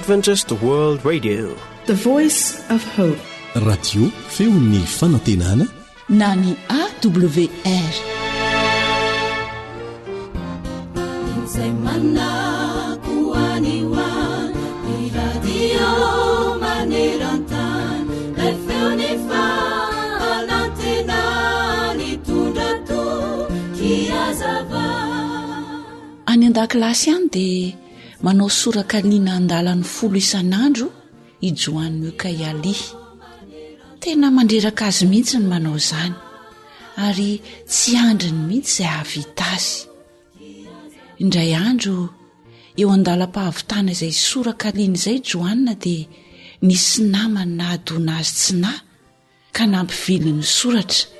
Adventist World Radio, the voice of hope. Radio feon'ny fanantenana na ny AWR. Any an-dakilasy any dia manao sorakaliana andalany 10 isan'andro i Joany Mukayali. Tena mandreraka azy mihitsy ny manao izany ary tsy andriny mihitsy izay havita azy. Indray andro eo andalam-pahavitana izay sorakaliana izay Joanina dia nisy namany nahadona azy tsinahy ka nampiviliny soratra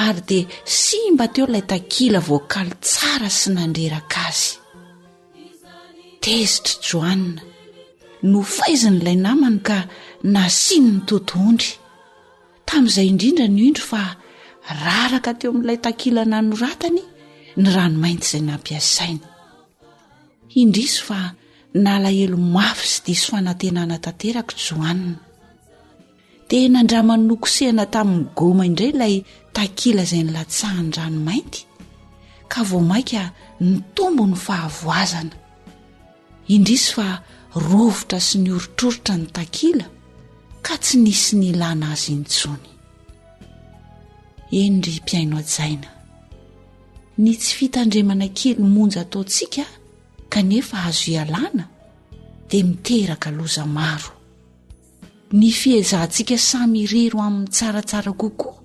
ary dia simba teo ilay takila voakaly tsara sy nandreraka azy. Tezitra Joanina no faizan'ilay namany ka nasiny ny totondry. Tamin'izay indrindra ny indro fa raraka teo amin'ilay takila nanoratany ny ranomainty izay nampiasainy. Indrisy fa nalahelo mafy sy diso fanantenana tanteraka Joanina. Dia nandramany nokosehana tamin'ny goma indray ilay takila izay nilatsahany ranomainty ka vao maika nitombo ny fahavoazana. Indrisy fa rovitra sy ny orotrorotra ny takila ka tsy nisy ny ilana azy intsony. Eny ry mpiaino ajaina, ny tsy fitandremana kely monja ataontsika kanefa azo ialana dia miteraka loza maro. Ny fiezahantsika samy irero amin'ny tsaratsara kokoa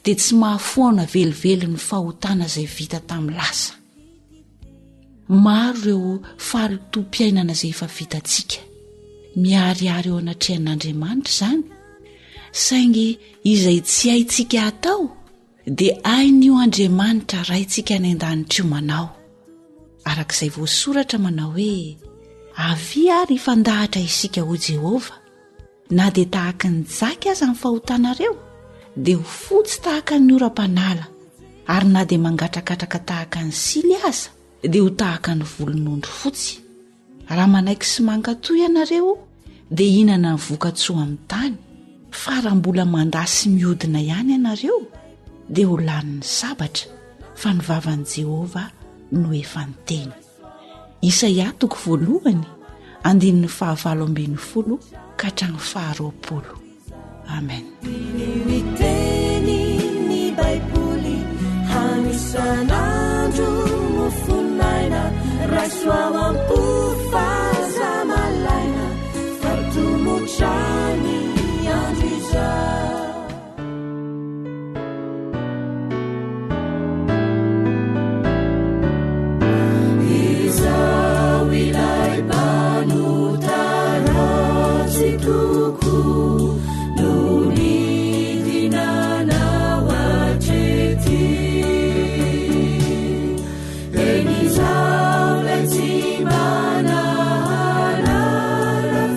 dia tsy mahafoana velively ny fahotana izay vita tamin'ny lasa. Maro ireo falotom-piainana izay efa vitantsika, miariary eo anatrehan'Andriamanitra izany, saingy izay tsy haintsika atao dia hain'io Andriamanitra raintsika any an-danitra io manao. Arak'izay voasoratra manao hoe avia ary ifandahatra isika ho Jehova, na dia tahaka ny jaka aza amin'ny fahotanareo dia ho fotsy tahaka ny oram-panala, ary na dia mangatrakatraka tahaka ny sily aza dia ho tahaka ny volon'ondry fotsy. Raha manaiky sy mankatoy ianareo dia hinana ny voka-tsoa amin'ny tany, fa raha mbola mandasy mihodina ihany ianareo dia ho lanin'ny sabatra, fa ny vavan'i Jehova no efa niteny. Isaia 40:19 ka hatramin'ny 20. Amen. Miteny Baiboly hanisan'andro mofonaina rasoavampo fazamalaina fatomotrany andro izao. Izao ilay manotaratsy toko no nidinanao hatrety. Eny izao lay tsy manarara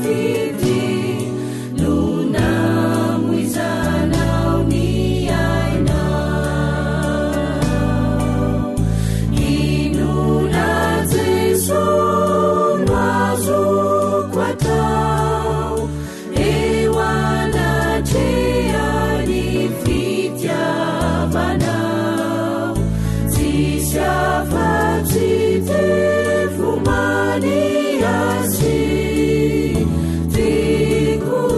fity no namoizanao ny ainao. Inona Jesosy no azoko atao eo anatrehan'ny fitiavanao. Tsisy afa-tsy tevomany azy tikovanao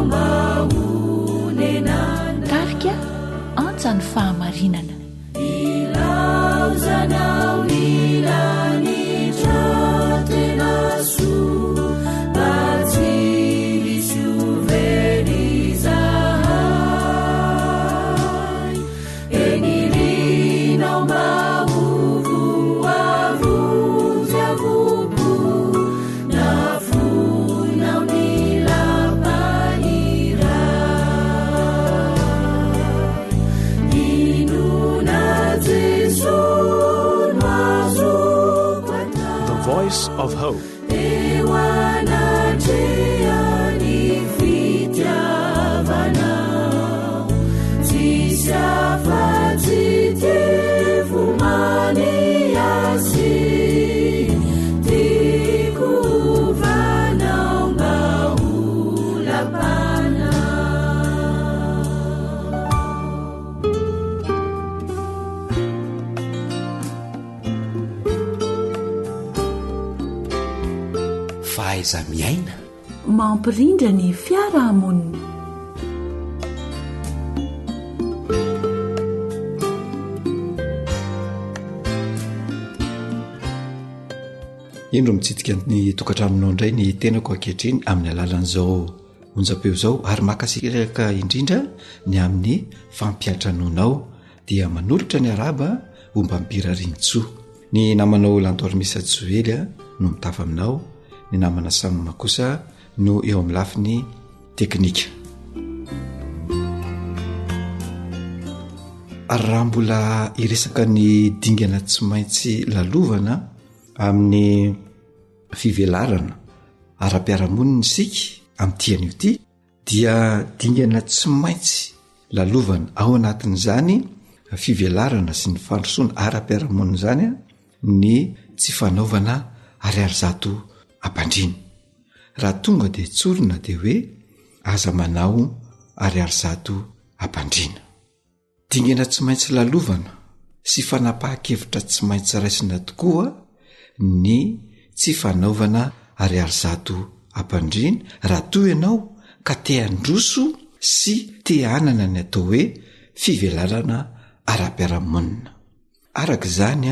mba honenana. Tarika antsa ny fahamarinana. Ilaozanao ilanitra tena soa mba tsy misy ovely zahay. Enirinao mba hovoavonjy avoko na fonao ny lapany iray. Inona Jesosy no azoko atao. The Voice of Hope. Eo anatrehan'ny fitiavanao. Tsisy afa-tsy tevomany azy tikovanao. fahaiza miaina, mampirindra ny fiarahamonina. indro mitsidika ny tokantraminao indray ny tenako ankehitriny amin'ny alalan'izao onjam-peo izao, ary makasiraka indrindra ny amin'ny fampiatranonao dia manolotra ny araba omba mipirarinitsoa. Ny namanao lantormisa joely no mitafa aminao, ny namana samyma kosa no eo amin'ny lafiny teknika. Ary raha mbola iresaka ny dingana tsy maintsy lalovana amin'ny fivelarana ara-piaramonina isika amin'tian'io ity, dia dingana tsy maintsy lalovana ao anatin'izany fivelarana sy ny fandrosoana ara-piaramonina zany ny tsy fanaovana ariary-zato ampandriny. Raha tonga dia tsorina dia hoe aza manao ariary-zato ampandrina. Dingana tsy maintsy lalovana sy fanapahan-kevitra tsy maintsy raisina tokoa ny tsy fanaovana ariary-zato ampandrina raha toa ianao ka te handroso sy te hanana ny atao hoe fivelarana ara-piaramonina. Araka izany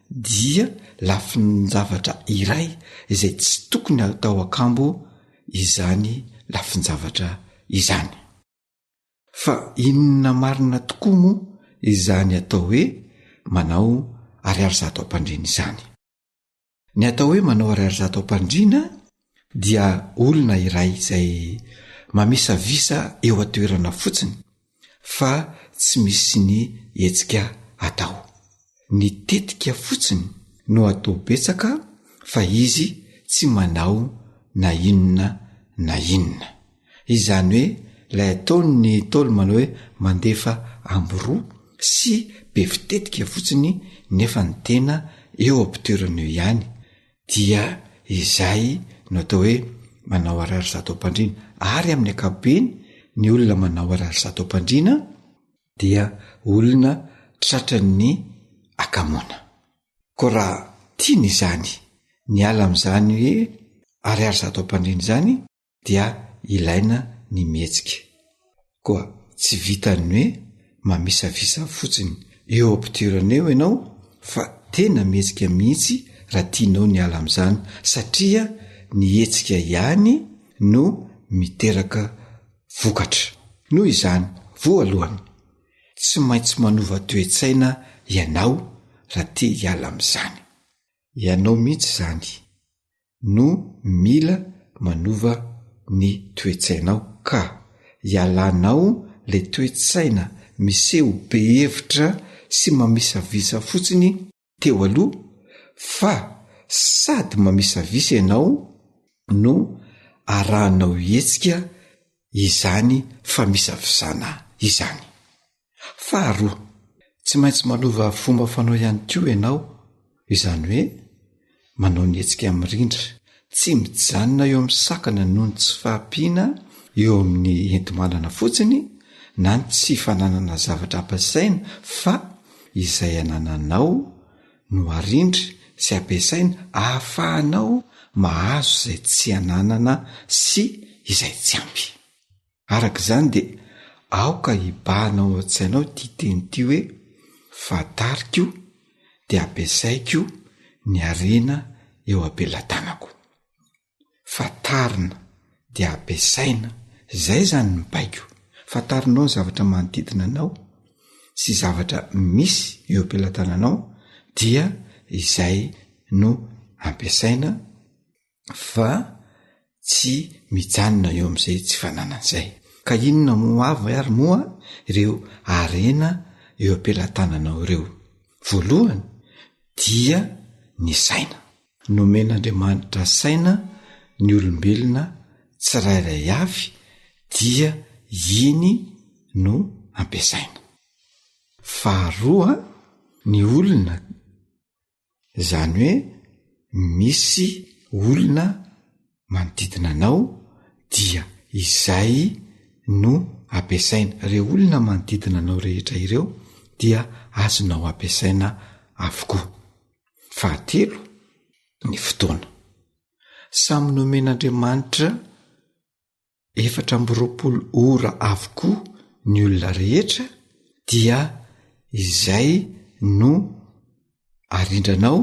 dia lafin-javatra iray izay tsy tokony atao akambo izany lafin-javatra izany. Fa inona marina tokoa moa izany atao hoe manao ariary-zato ampandrina izany? Ny atao hoe manao ariary-zato ampandrina dia olona iray izay mamisavisa eo atoerana fotsiny fa tsy misy ny hetsika atao. Ny tetika fotsiny no atao betsaka fa izy tsy manao na inona na inona. Izany hoe ilay ataony ny taolo manao hoe mandefa amboroa sy be fitetika fotsiny nefa ny tena eo ampitoerana eo ihany, dia izay no atao hoe manao ariary-zato ampandrina. Ary amin'ny ankapobeny ny olona manao ariary-zato ampandrina dia olona tratran'ny akamoana. Ko raha tiany izany ny ala amin'izany hoe ariary-zato ampandrina izany dia ilaina ny mihetsika. Koa tsy vitany hoe mamisavisa fotsiny eo ampitoerana eo ianao, fa tena mihetsika mihitsy raha tianao ny ala amin'izany, satria ny hetsika ihany no miteraka vokatra. Noho izany, voalohany tsy maintsy manova toe-tsaina ianao raha te hiala amin'izany. Ianao mihitsy izany no mila manova ny toe-tsainao ka hialanao le toe-tsaina miseho be hevitra sy mamisavisa fotsiny teo aloha, fa sady mamisavisa ianao no arahanao hetsika izany famisavisana izany. Faharoa, tsy maintsy manova fomba fanao ihany koa ianao, izany hoe manao ny hetsika mirindra, tsy mijanona eo amin'ny sakana noho ny tsy fahampiana eo amin'ny enti-manana fotsiny na ny tsy fananana zavatra ampiasaina, fa izay anananao no arindry sy ampiasaina ahafahanao mahazo izay tsy ananana sy izay tsy ampy. Araka izany dia aoka hibahanao an-tsainao ty teny ty hoe fantariko dia ampiasaiko ny arena eo ampelantanako. Fantarina dia ampiasaina, izay zany ny baiko. Fantarinao ny zavatra manodidina anao sy zavatra misy eo ampelantananao, dia izay no ampiasaina, fa tsy mijanona eo amin'izay tsy fananan'izay. Ka inona moavy ary moa ireo arena eo ampelantananao ireo? Voalohany dia ny saina. Nomen'Andriamanitra saina ny olombelona tsirairay avy, dia iny no ampiasaina. Faharoa, ny olona, izany hoe misy olona manodidina anao, dia izay no ampiasaina. Ireo olona manodidina anao rehetra ireo dia azonao ampiasaina avokoa. Fahatelo, ny fotoana. samy nomen'andriamanitra 420 ora avokoa ny olona rehetra dia izay no arindranao,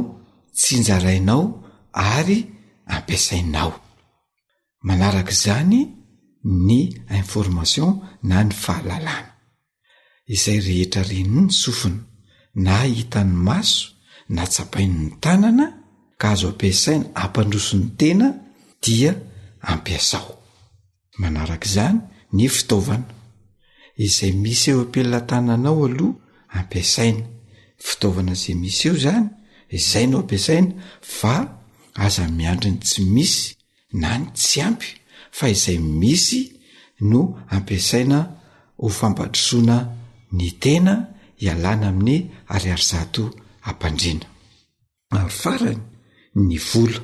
tsinjarainao ary ampiasainao. Manaraka izany ny information na ny fahalalana izay rehetra reniny ny sofina na hitan'ny maso na tsapain'ny tanana ka azo ampiasaina ampandroso ny tena dia ampiasao. Manaraka izany ny fitaovana izay misy eo am-pelatananao aloha ampiasaina. Fitaovana izay misy eo zany izay no ampiasaina fa aza miandriny tsy misy na ny tsy ampy fa izay misy no ampiasaina ho fampandrosoana ny tena hialana amin'ny ariarizato ampandriana. Ary farany ny vola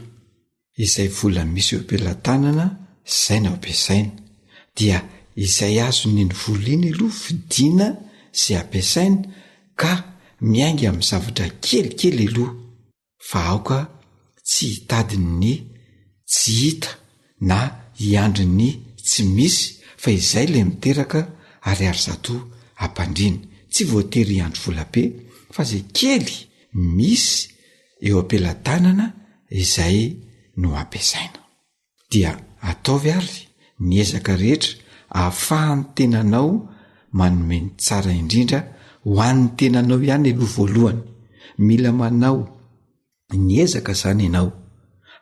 izay vola misy eo am-pelatanana izay no ampiasaina dia izay azony ny vola iny aloha fidiana izay ampiasaina ka miainga amin'ny zavatra kelikely aloha fa aoka tsy hitadiny ny tsy hita na hiandry ny tsy misy fa izay le miteraka ariarizato ampandriana. Tsy voatery hiandry volabe fa zay kely misy eo am-pelatanana izay no ampiasaina. Dia ataovy ary ny ezaka rehetra ahafahan'ny tenanao manome ny tsara indrindra ho an'ny tenanao ihany aloha voalohany. Mila manao ny ezaka zany ianao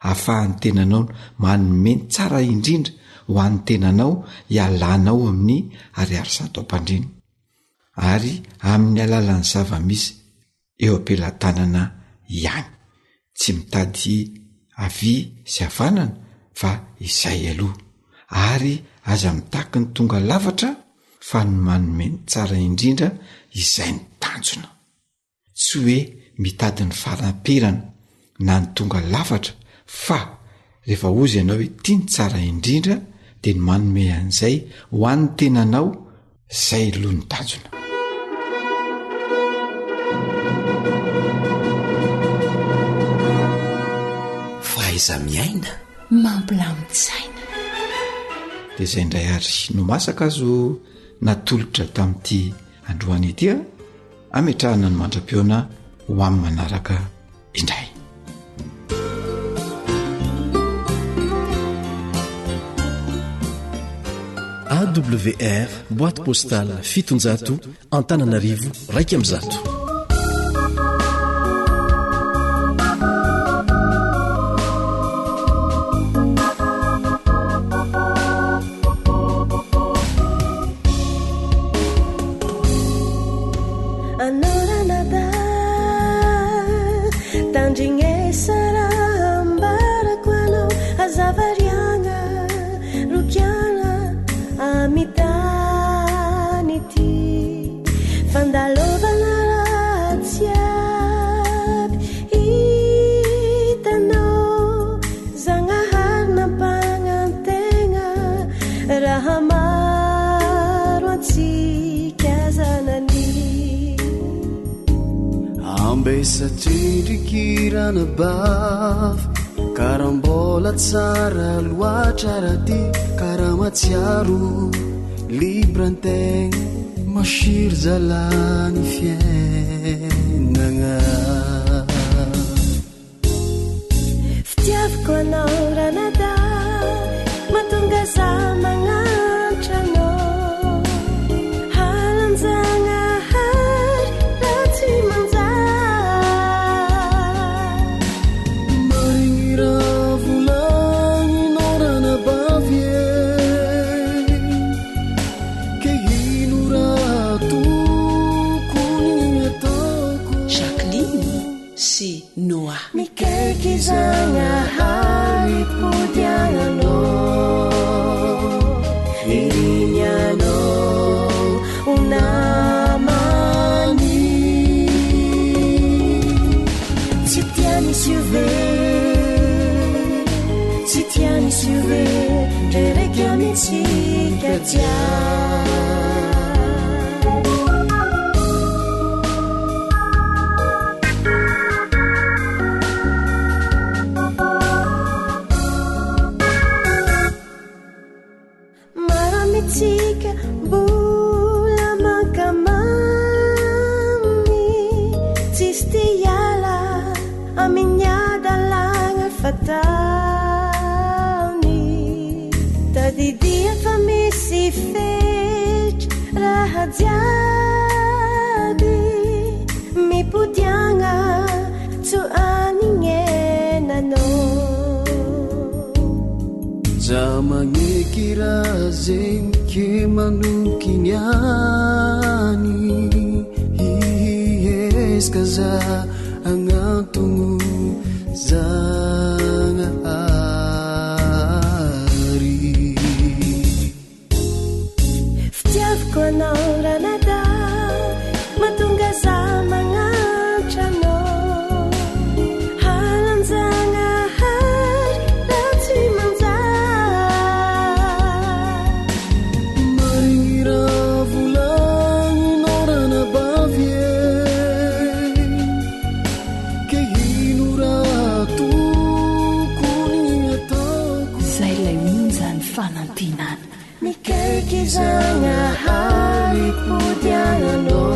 ahafahan'ny tenanao manome ny tsara indrindra ho an'ny tenanao hialanao amin'ny ariarizato ampandriana ary amin'ny alalan'ny zava-misy eo am-pelatanana ihany. Tsy mitady avy sy havanana fa izay aloha ary aza mitaky ny tonga lafatra fa ny manome ny tsara indrindra izay ny tanjona. Tsy hoe mitady ny faramperana na ny tonga lafatra fa rehefa ozy ianao hoe tia ny tsara indrindra dia ny manome an'izay ho an'ny tenanao izay aloha ny tanjona. Faiza miaina mampilamin-tsaina dia izay indray ary no masaka azo natolotra tamin'ity androany ity ametrahana ny mandram-peona ho amin'ny manaraka indray. AWR boîte postale 700 Antananarivo 100. Satrindrikirana baf karambola tsara loatra raty karamatsiaro librantegna mashiry zalany fiainagna fitiaviko anao ranada matonga za magnantra anao halanjagna hary ratsy manja Noa mikekizana haripo mifetra raha jiaby mipodiagna tso anignenanao za magneky raha zegny ke manokiniany hihezaka za agnatogno zagnahary fitiavako anao ranada mahatonga za magnatra anao halanjagnahary raha tsy manjary marigny raha volagninao ranabavy e ke hino raha tokony ataoko zay lay monjany fanantinana mikaiky zagnahary podiagnanao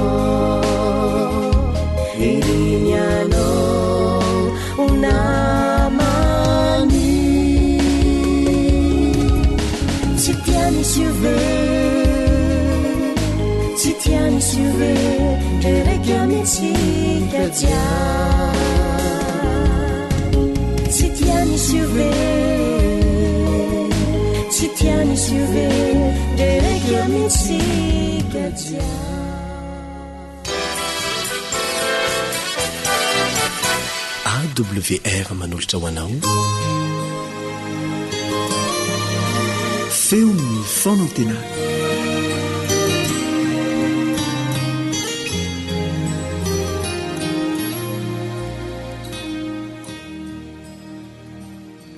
irinianao onamany tsy tiany siove tsy tiany siove ndraiky amitsika jia tsy tiany siove tsy tiany siove ndraiky amitsika jia AWR manolotra ho anao feo ny fonantena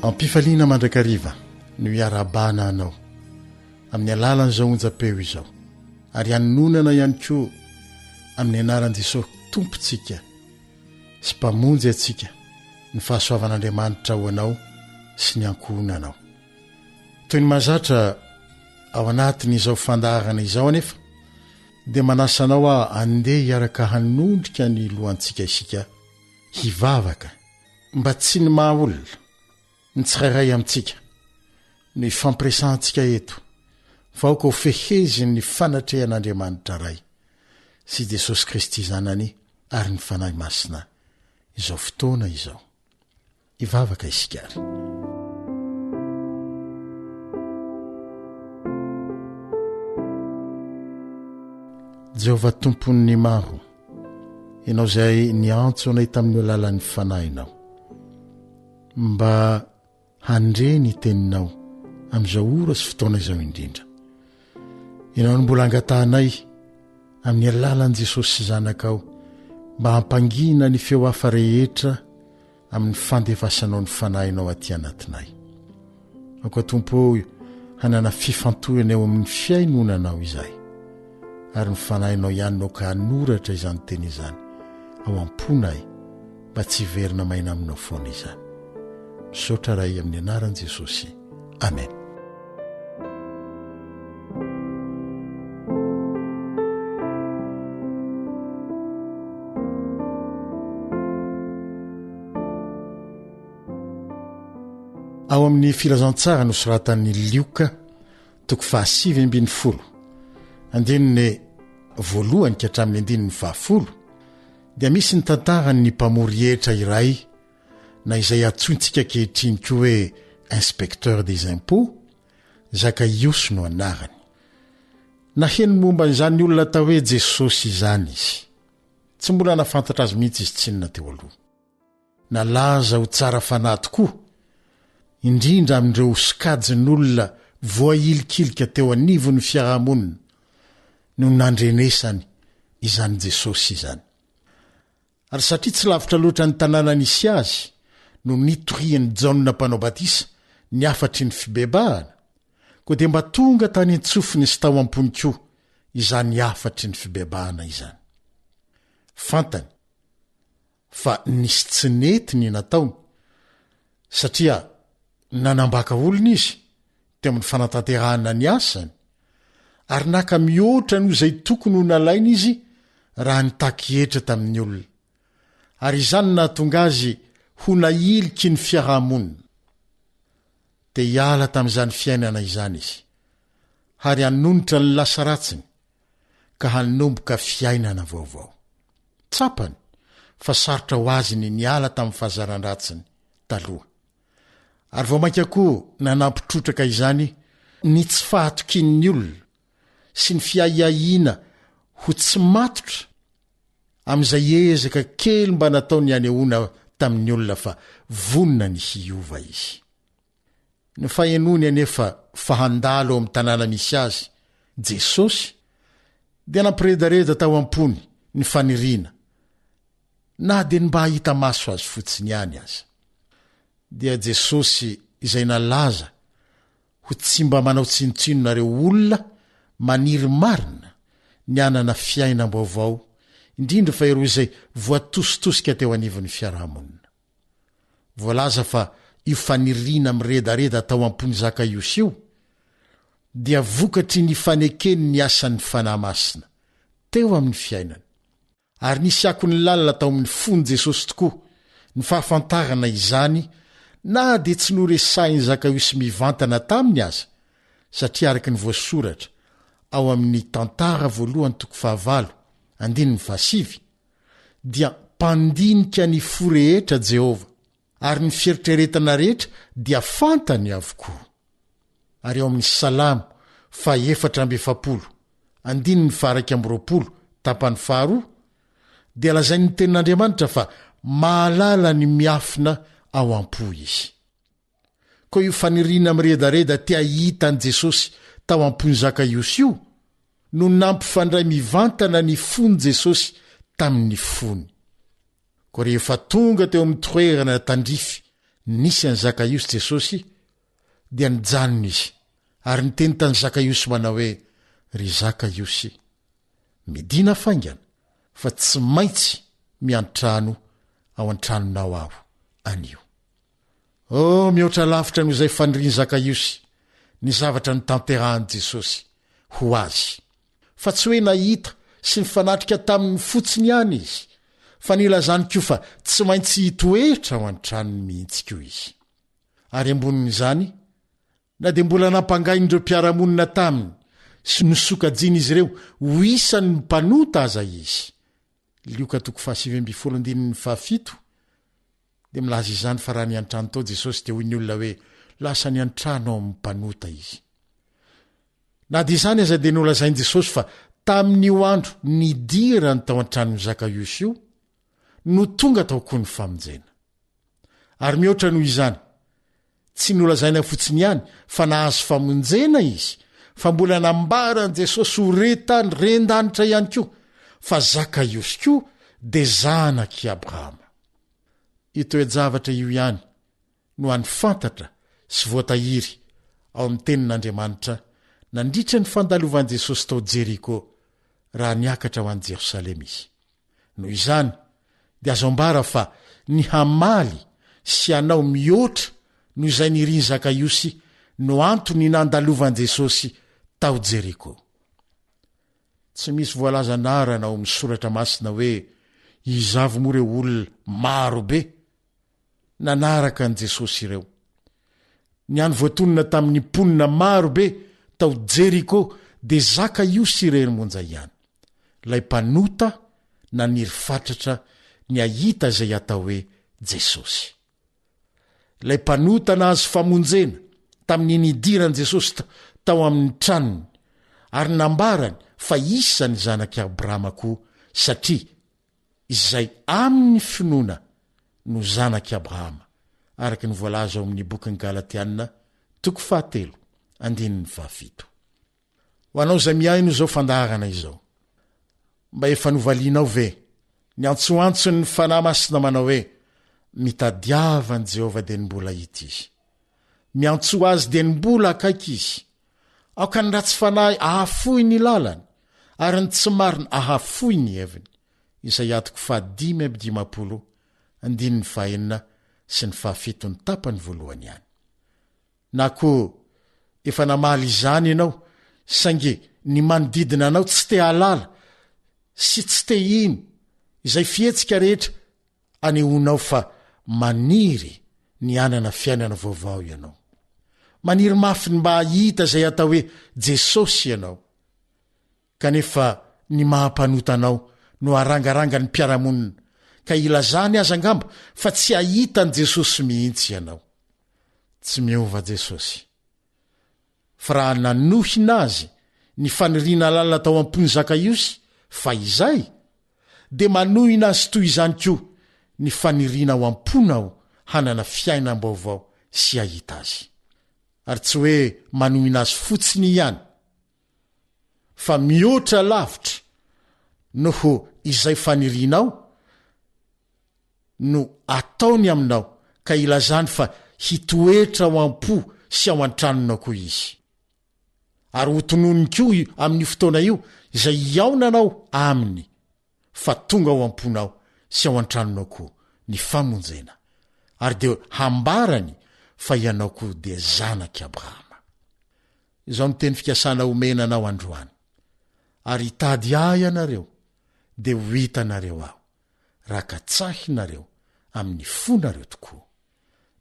ampifaliana mandrakariva no iarabana anao amin'ny alalan'izao onja-peo izao ary anonana ihany koa amin'ny anaran'i Jesosy tompontsika sy mpamonjy atsika ny fahasoavan'Andriamanitra ho anao sy ny ankohonanao toy ny mahazatra ao anatin'izao fandaharana izao anefa dia manasanao andeha hiaraka hanondrika ny lohantsika isika hivavaka mba tsy ny mahaolona ny tsirairay amintsika no ifampiresantsika eto fa aoka ho fehezy ny fanatrehan'Andriamanitra ray sy Jesosy Kristy zanany ary ny fanahy masina izao fotoana izao hivavaka isika ary Jehova tompon'ny maro ianao zay niantso anay tamin'ny alalan'ny fanahinao mba handre ny teninao amin'izao ora sy fotoana izao indrindra ianao no mbola angatahanay amin'ny alalan'i Jesosy sy zanakao mba hampangina ny feo hafa rehetra amin'ny fandefasanao ny fanahinao aty anatinay aoka tompo hanana fifantohana eo amin'ny fiainonanao izay ary ny fanahinao ihanynao ka hanoratra izany teny izany ao amponay mba tsy hiverina maina aminao foana izany misaotra ray amin'ny anaran'i Jesosy amen ao amin'ny filazantsara no soratan'ny Lioka toko 7:10 andininy voalohany ka hatramin'ny andininy 10 dia misy ny tantarany ny mpamory hetra iray na izay atsointsika kehitriny koa hoe inspecteur des impôts Zakaios no anarany naheno momba izany olona tao hoe Jesosy izany izy tsy mbola nafantatra azy mihitsy izy tsinona teo aloha nalaza ho tsara fanahy tokoa indrindra amin'ireo sokajin'olona voailikilika teo anivon'ny fiarahamonina no nandrenesany izany Jesosy izany ary satria tsy lavitra loatra ny tanàna nisy azy no nitorian'ny Jaona mpanao batisa ny afatry ny fibebahana koa dia mba tonga tany antsofiny sy tao ampony koa izany afatry ny fibebahana izany fantany fa nisy tsy nety ny nataony satria nanambaka olona izy teo amin'ny fanatanterahana ny asany ary naka mihoatra noho izay tokony ho nalaina izy raha nitaky-hetra tamin'ny olona ary izany nahatonga azy ho nailiky ny fiarahamonina dia hiala tamin'izany fiainana izany izy ary hanonitra ny lasa ratsiny ka hanomboka fiainana vaovao. Tsapany fa sarotra ho azy ny niala tamin'ny fahazaran-dratsiny taloha. Ary vao mainka koa nanampitrotraka izany ny tsy fahatokin'ny olona sy ny fiaiaiana ho tsy matotra amin'izay ezaka kely mba natao ny anehoana tamin'ny olona fa vonina ny hiova izy. Ny fahenony anefa fahandalo amin'ny tanàna misy azy Jesosy dia nampiredareda tao ampony ny faniriana na dia ny mba hahita maso azy fotsiny ihany aza. Dia Jesosy izay nalaza ho tsy mba manao tsinotsinonareo olona maniry marina ny anana fiainam-baovao, indrindra fa ireo izay voatositosika teo anivon'ny fiarahamonina. Voalaza fa io faniriana miredareda tao ampony Zakaios io dia vokatry ny fanekeny ny asan'ny fanahy masina teo amin'ny fiainana. Ary nisy ako ny lalina tao amin'ny fony Jesosy tokoa ny fahafantarana izany, na dia tsy noresahin'ny Zakaios mivantana taminy aza, satria araky ny voasoratra ao amin'ny tantara voalohany 9:5 dia mpandinika ny fo rehetra Jehova, ary ny fieritreretana rehetra dia fantany avokoa. Ary ao amin'ny Salamo 4:7 tapany 2 dia lazai ny tenin'Andriamanitra fa mahalala ny miafina ao am-po izy. Koa io faniriana miredareda tia hitan'i Jesosy tao ampony Zakaios io no nampifandray mivantana ny fony Jesosy tamin'ny fony. Koa rehefa tonga teo amin'ny toerana tandrify nisy an'i Zakaios Jesosy dia nijanona izy, ary niteny tany Zakaios manao hoe, ry Zakaiosy, midina faingana fa tsy maintsy miantrano ao an-tranonao aho anio. Mihoatra lavitra noho izay faniriany Zakaiosy ny zavatra ny tanterahany Jesosy ho azy, fa tsy hoe nahita sy ny fanatrika tamin'ny fotsiny ihany izy, fa nilazany koa fa tsy maintsy hitoetra ao an-tranony mihitsy koa izy. Ary ambonin'izany, na dia mbola nampangain'ireo mpiaramonina taminy sy nosokajiana izy ireo ho isan'ny mpanota aza izy. Lioka 7:7 dia milaza izany fa raha ny an-trano tao Jesosy dia hoy ny olona hoe lasa ny an-trano ao amin'ny mpanota izy. Na dia izany aza dia nolazainy Jesosy fa tamin'io andro nidirany tao an-tranon'ny Zakaios io no tonga tao koa ny famonjena. Ary mihoatra noho izany, tsy nolazaina fotsiny ihany fa nahazo famonjena izy, fa mbola nambarany Jesosy ho retany ren-danitra ihany koa fa Zakaios koa dia zanaky Abrahama. Itoejavatra io ihany no any fantatra sy voatahiry ao amin'ny tenin'Andriamanitra nandritra ny fandalovan'i Jesosy tao Jeriko raha niakatra ho an'i Jerosalema izy. Noho izany dia azo ambara fa ny hamaly sy hanao mihoatra noho izay niriany Zakaiosy no antony nandalovan'i Jesosy tao Jeriko. Tsy misy voalaza narana ao amin'ny soratra masina hoe izavo moa ireo olona maro be nanaraka an' Jesosy ireo. Ny any voatonona tamin'ny mponina maro be tao Jeriko dia Zakaiosy ireny monja ihany, lay mpanota na niry fatratra ny ahita izay atao hoe Jesosy. Lay mpanota na azo famonjena tamin'ny nidiran' Jesosy tao amin'ny tranony, ary nambarany fa isany zanaky Abrahama koa, satria izay amin'ny finoana no zanaky Abrahama, araky ny voalaza ao amin'ny boky ny Galatiana 4:7. Ho anao izay miaino izao fandaharana izao, mba efa novalianao ve ny antsoantsony ny fanahy masina manao hoe mitadiavan' Jehova dia ny mbola hita izy, miantso azy dia ny mbola akaiky izy, aoka ny ratsy fanahy ahafoy ny lalany ary ny tsy marina ahafoy ny heviny. Isaia 5:50, 9 sy ny 7 tapany voalohany ihany. Na koa efa namaly izany ianao, sainge ny manodidina anao tsy te halala sy tsy te ino izay fihetsika rehetra anehonao fa maniry ny anana fiainana vaovao ianao. maniry mafy ny mba hahita izay atao hoe jesosy ianao kanefa ny mahampanotanao no arangaranga ny mpiaramonina ka ilazany aza angamba fa tsy hahita ny jesosy mihitsy ianao. Tsy miova jesosy fa raha nanohina azy ny faniriana lalina tao am-pony Zakaiosy fa izay dia manohina azy toy izany koa ny faniriana ao am-ponao hanana fiainam-baovao sy hahita azy. Ary tsy hoe manohina azy fotsiny ihany fa mihoatra lavitra noho izay fanirianao no ataony aminao ka ilazany fa hitoetra ao am-po sy ao an-tranonao koa izy. Ary ho tononony koa amin'ny fotoana io izay iaonanao aminy fa tonga ao am-ponao sy ao an-tranonao koa ny famonjena ary dia hambarany fa ianao koa dia zanaky Abrahama. Izao no teny fikasana omenanao androany. Ary hitady ahy ianareo dia ho hitanareo aho raha ka tsahinareo amin'ny fonareo tokoa.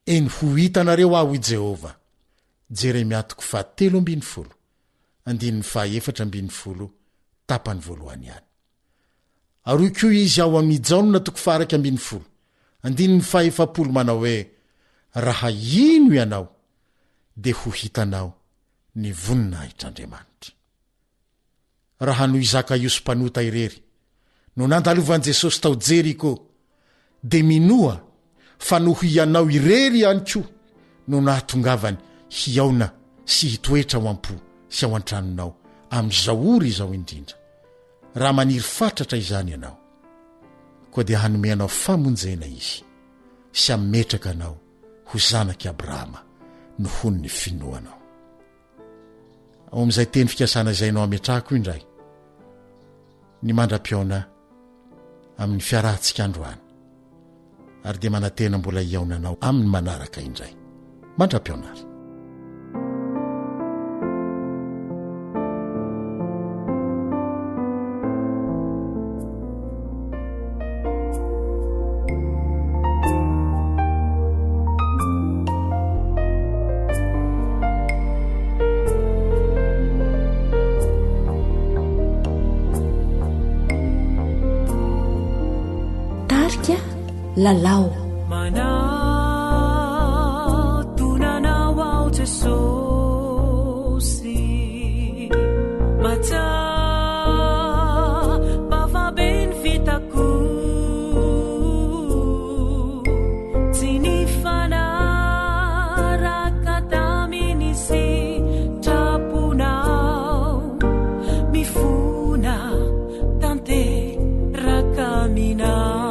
Eny ho hitanareo aho i Jehova. Jeremia 3:10 14:10 tapany voalohany ihany. Ary koa izy ao amin'ny Jaona 4:10 14 manao hoe raha ino ianao dia ho hitanao ny voninahitr'Andriamanitra. Raha noho Zakaiosy mpanota irery no nandalovan'i Jesosy tao Jeriko dia minoa fa noho ianao irery ihany koa no nahatongavany hiaona sy hitoetra ao am-po sy ao an-tranonao amin'izao ory izao indrindra. Raha maniry fatratra izany ianao koa dia hanomeanao famonjena izy sy ametraka anao ho zanaky Abrahama no hony finoanao. Ao amin'izay teny fikasana izay nao ametrahako indray ny mandra-piaona amin'ny fiarahantsika androany ary dia manantena mbola iaonanao amin'ny manaraka indray. Mandra-piaonary. Lalao manatonanao ao Jesosy mata bavabeny vitako tsy ny fanaraka taminy sy traponao mifona tanteraka aminao.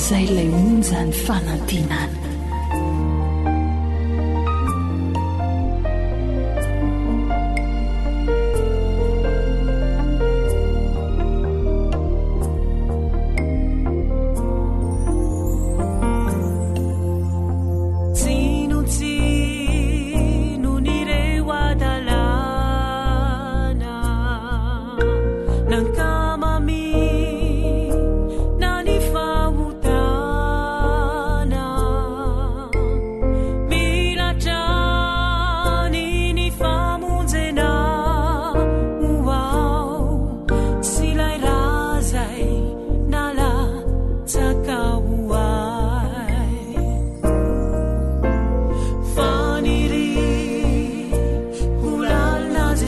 Zay lay onjany fanantinana. Nankama mi nani famutana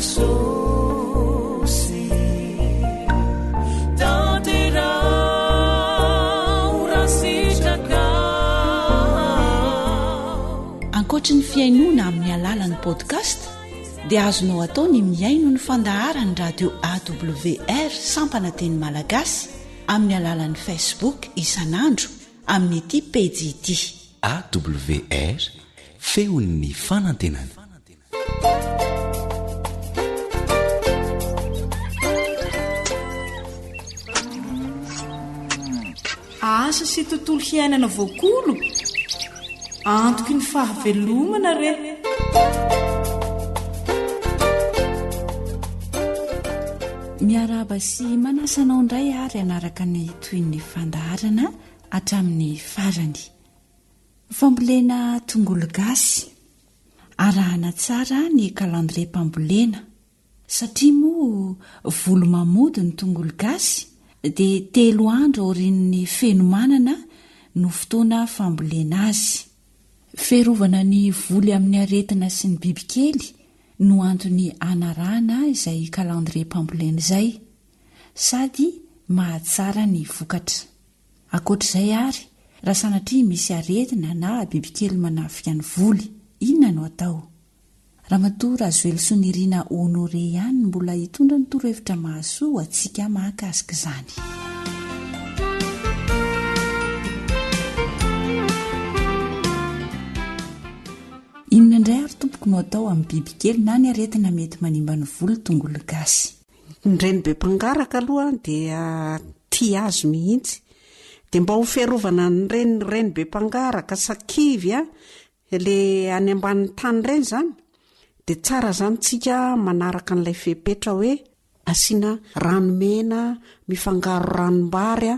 Jesosy tanterao rasitraka. Ankoatra ny fiainoana amin'ny alalan'ny podcast dia azonao atao ny miaino ny fandaharany radio AWR sampana teny malagasy amin'ny alalan'ny Facebook isanandro amin'ny ity pejy ity AWR feon'ny fanantenana. Asa sy tontolo hiainana voakolo antoky ny fahavelomana re. miaraba sy manasanao indray ary anaraka ny toy ny fandaharana hatramin'ny farany. Fambolena tongolo gasy arahana tsara ny kalandre mpambolena satria moa volo mamody ny tongolo gasy dia 3 andro aorian'ny fenomanana no fotoana fambolena azy. Ferovana ny voly amin'ny aretina sy ny bibikely no antony anarahana izay kalandre mpambolena izay sady mahatsara ny vokatra. Ankoatr'izay ary raha sanatria misy aretina na bibikely manafika ny voly, inona no atao? Ramatoa Razoelysonirina Honore ihany mbola hitondra ny torohevitra mahasoa antsika mahakasika izany. Inona indray ary tompoko no atao amin'ny bibikely na ny aretina mety manimba ny volo tongolo gasy? Ny reny be mpangaraka aloha dia tia azy mihitsy. Dia mba ho fiarovana ny reny be mpangaraka sakivy le any ambanin'ny tany reny zany, dia tsara zany tsika manaraka an'ilay fepetra hoe asiana ranomena mifangaro ranombary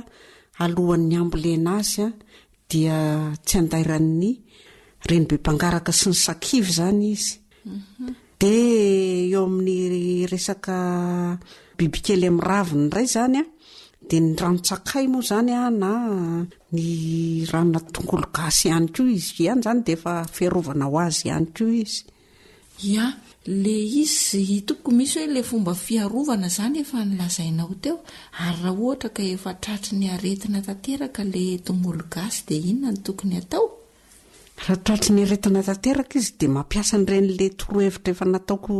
alohan'ny ambolena azy dia tsy andairan'ny reny be mpangaraka sy ny sakivy zany izy. Dia eo amin'ny resaka bibikely amin'ny raviny indray zany dia ny rano-tsakay moa zany na ny ranona tongolo gasy ihany koa izy ihany zany dia efa fiarovana ho azy ihany koa izy. Ya, le izy tompoko misy hoe le fomba fiarovana zany efa nilazainao teo, ary raha ohatra ka efa tratry ny aretina tanteraka le tongolo gasy dia inona no tokony atao? Raha tratry ny aretina tanteraka izy dia mampiasa n'ireny le torohevitra efa nataoko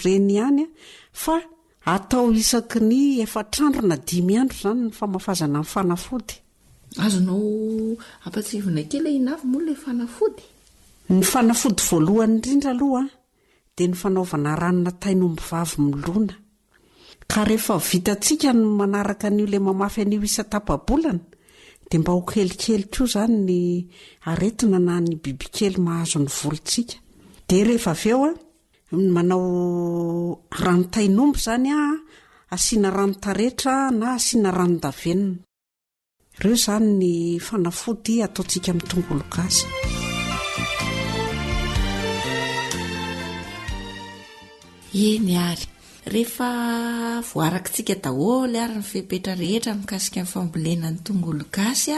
reny ihany fa atao isaky ny 4 andro na 5 andro zany ny famafazana ny fanafody. Azonao ampatsivona kely inavy moa le fanafody? Ny fanafody voalohany indrindra aloha dia ny fanaovana ranona tainomby vavy milona. Ka rehefa vitantsika no manaraka an'io le mamafy an'io isa-tapa-bolana dia mba ho kelikely koa zany ny aretina na ny bibikely mahazo ny volontsika. Dia rehefa avy eo manao rano tainomby zany asiana rano taretra na asiana rano davenina. Ireo zany ny fanafody ataontsika amin'ny tongolo gasy. Eny ary rehefa voarakitsika daholo ary ny fepetra rehetra mikasika ny fambolena ny tongolo gasy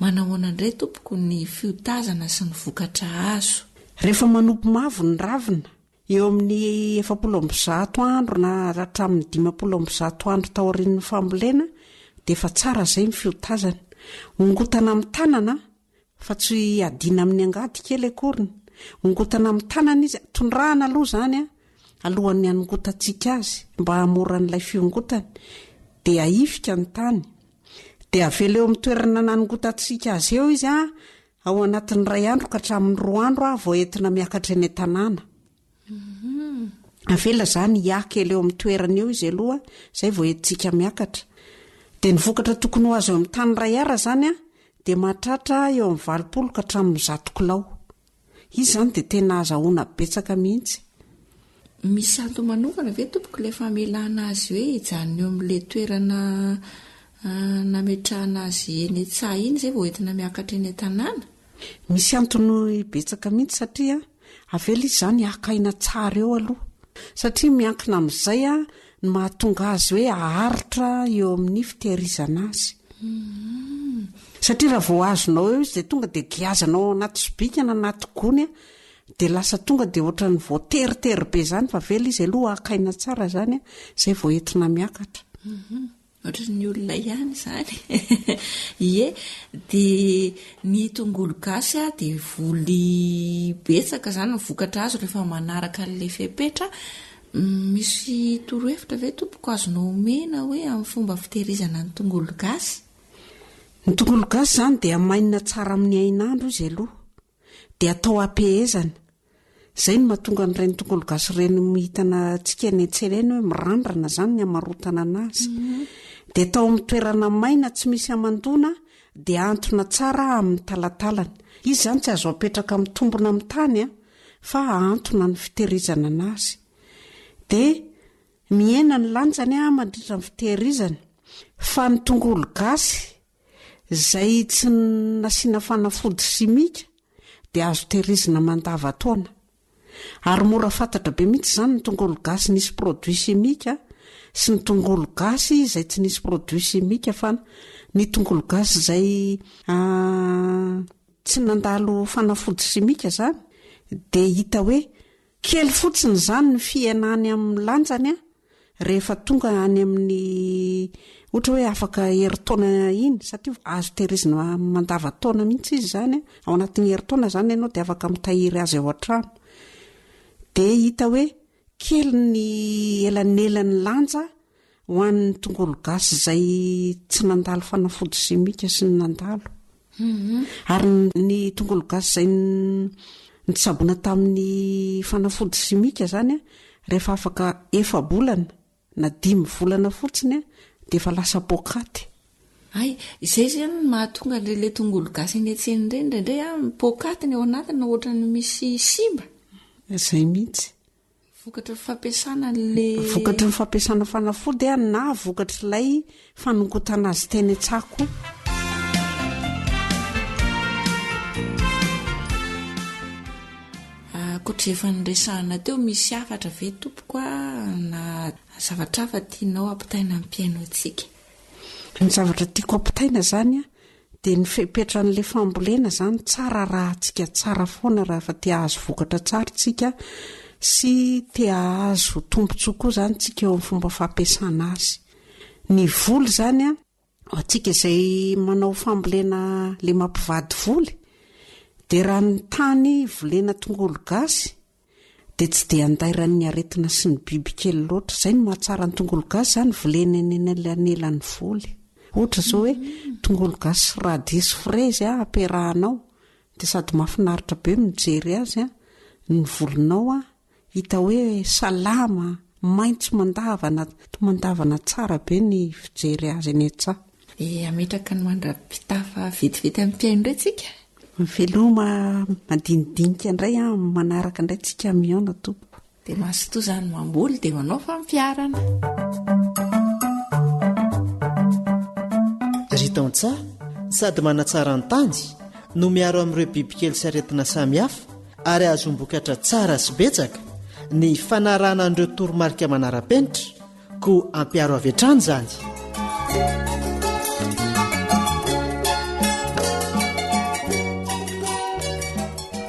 manahoana indray tompoko ny fiotazana sy ny vokatra azo? Rehefa manompo mavo ny ravina eo amin'ny 700 andro na hatramin'ny 500 andro taorian'ny fambolena dia efa tsara izay ny fiotazana. Ongotana amin'ny tanana fa tsy adina amin'ny angady kely akoriny. Ongotana amin'ny tanana izy tondrahana aloha zany alohan'ny anongotantsika azy mba hamora n'ilay fiongotana dia aifika ny tany. Dia avela eo amin'ny toerana nanongotantsika azy eo izy ao anatin'ny 2 andro ka hatramin'ny 2 andro vao entina miakatra eny an-tanàna. Avela zany hiaka eo amin'ny toerana eo izy aloha izay vao entintsika miakatra. Dia ny vokatra tokony ho azo eo amin'ny tany 2 ara zany dia mahatratra eo amin'ny 80 ka hatramin'ny 100 kilao. Izy zany dia tena azahoana betsaka mihitsy. Misy antony manokana ve tompoko le famelana azy hoe hijanona eo amin'le toerana nametrahana azy eny an-tsaha iny izay vao entina miakatra eny an-tanàna? Misy antony betsaka mihitsy satria avela izy zany hakaina tsara eo aloha. Satria miankina amin'izay ny mahatonga azy hoe aharitra eo amin'ny fitehirizana azy. Satria raha vao azonao eo izy dia tonga dia giazanao anaty sobika na anaty gony dia lasa tonga dia ohatra ny voateritery be zany fa vela izy aloha akaina tsara zany zay voentina miakatra. ohatra ny olona ihany zany ie dia ny tongolo gasy a dia voly betsaka zany mivokatra azo rehefa manaraka n'lay fepetra. Misy torohevitra ve tompoko azonao omena hoe amin'ny fomba fitehirizana ny tongolo gasy? Ny tongolo gasy zany dia amainina tsara amin'ny ainandro izy aloha dia atao ampehezana. Zay no mahatonga n'ireny tongolo gasy ireny mitana tsika ny an-tsena hoe mirandrana zany ny amarotana anazy. Dia atao amin'ny toerana maina tsy misy amandona dia antona tsara amin'ny talatalana. Izy zany tsy azo apetraka amin'ny tombona amin'ny tany fa antona ny fitehirizana anazy. Dia miena ny lanjany mandritra ny fitehirizana fa ny tongolo gasy zay tsy nasiana fanafody simika dia azo tehirizina mandavataona. Ary mora fantatra be mihitsy zany ny tongolo gasy nisy produit simika sy ny tongolo gasy izay tsy nisy produit simika fa ny tongolo gasy izay tsy nandalo fanafody simika zany dia hita hoe kely fotsiny zany ny fiainany amin'ny lanjany rehefa tonga any amin'ny ohatra hoe afaka heritaona iny satria azo tehirizina mandavataona mihitsy izy zany ao anatin'ny heritaona zany ianao dia afaka mitahiry azy ao an-trano. Dia hita hoe kely ny elanelany lanja ho an'ny tongolo gasy izay tsy nandalo fanafody simika sy ny nandalo. Ary ny tongolo gasy izay nitsaboana tamin'ny fanafody simika zany rehefa afaka 4 bolana na 5 volana fotsiny dia efa lasa pokaty. Ay, izay zany mahatonga le tongolo gasy eny an-tsena ireny indraindray pokaty ny ao anatiny ohatra ny misy simba. Izay mihitsy. Vokatra fampiasana le vokatra ny fampiasana fanafody na vokatra ilay fanongotana azy teny an-tsako. Koatra efa niresahana teo misy hafatra ve tompoko na zavatra hafa tianao ampitaina amin'ny piainontsika? Ny zavatra tiako ampitaina zany dia ny fepetran'ilay fambolena zany tsara raha tsika tsara foana raha fa tia azo vokatra tsara tsika sy tia azo tombontsoa zany tsika eo amin'ny fomba fampiasana azy. Ny voly zany atsika izay manao fambolena le mampivady voly dia raha ny tany volena tongolo gasy dia tsy dia andairan'ny aretina sy ny bibikely loatra. Zay no mahatsara ny tongolo gasy zany volena eny anelan'ny voly. Ohatra zao hoe tongolo gasy radisy frezy ampiarahanao dia sady mahafinaritra be mijery azy ny volonao hita hoe salama maitso mandavana tsara be ny fijery azy eny an-tsaha. Ametraka ny mandra-pitafa vetivety amin'ny piaino indray tsika. Veloma madinidinika indray manaraka indray tsika miaona tompoko. Dia mahasotoa zany mamboly dia manao fampiarana. Ry taon-tsaha sady manatsara ny tany no miaro amin'ireo bibikely sy aretina samihafa ary azombokatra tsara sy betsaka ny fanarahana an'ireo toromarika manara-penitra koa ampiaro avy hatrany zany.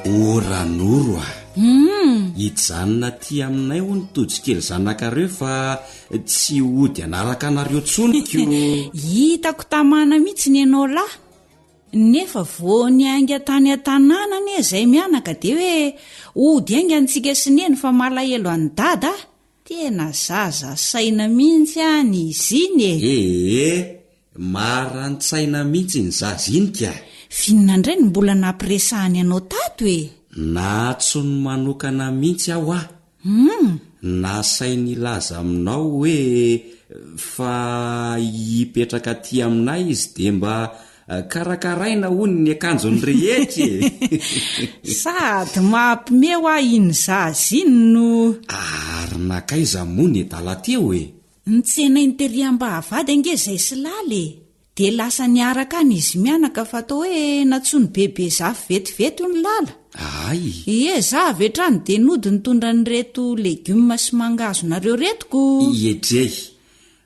Oranoro hijanona ty aminay ho nitodikely zanakareo fa tsy ody anaraka anareo tsoniko. Hitako tamana mihitsy ny ianao lahy nefa vo ny ainga tany an-tanànany izay mianaka dia hoe ody ainga antsika sineny fa malahelo any dada. Tena zaza saina mihitsy ny izy iny marantsaina mihitsy ny zaza iny ka. Finina indray ny mbola nampiresahany ianao tato natso ny manokana mihitsy aho nasainy laza aminao hoe fa hipetraka ty aminay izy dia mba karakaraina hony ny akanjony rehetra. Sady mampimeo iny zaza iny no ary nakaiza mony dala teo ny tsena interiam-bahavady ange izay sy laly dia lasa niaraka any izy mianaka fa atao hoe natsony bebe zafy vetivety ny lala. Za vetrany dia nody nitondra ny reto legioma sy mangazo nareo retiko. Iedrey